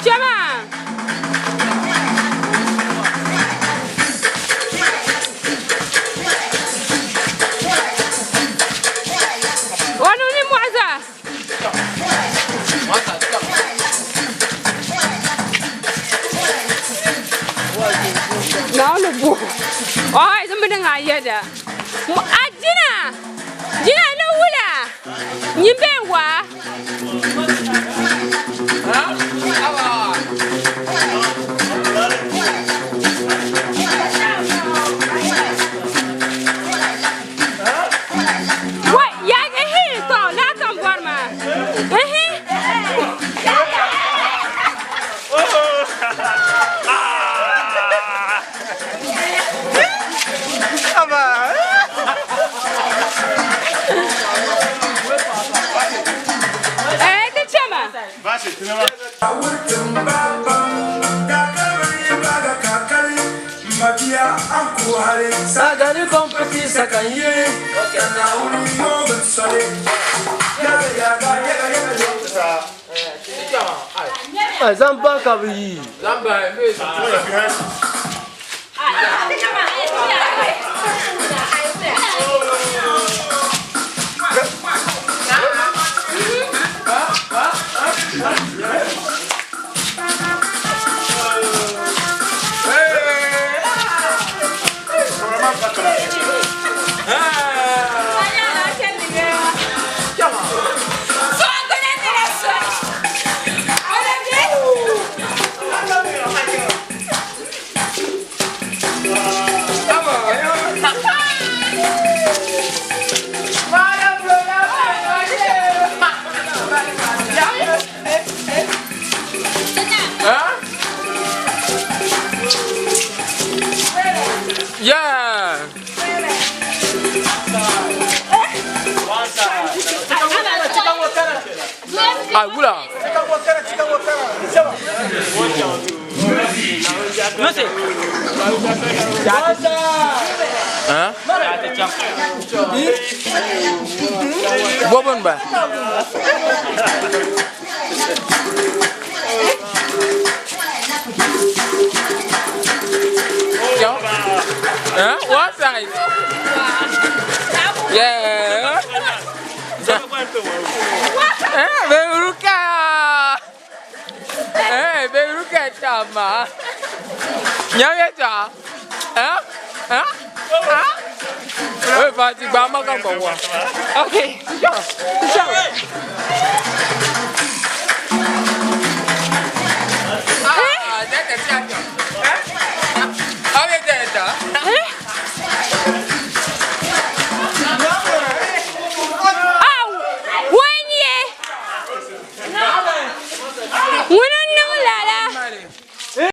Chama. Wanu ni mwaza. Now look. Oh, it's something I hear there. Ajina. Jina no wula. Nyimbewa. What? Yeah, here to na kan borma. Sagani kompeti sakanye. Zamba kabi. Zamba. Yeah. Ah, oula. Hein? Bobon ba? Huh? What size? Yeah. Beruka. Beruka chama. Nyawe cha. Pati gba maka gbo wa. Okay. Ah, that is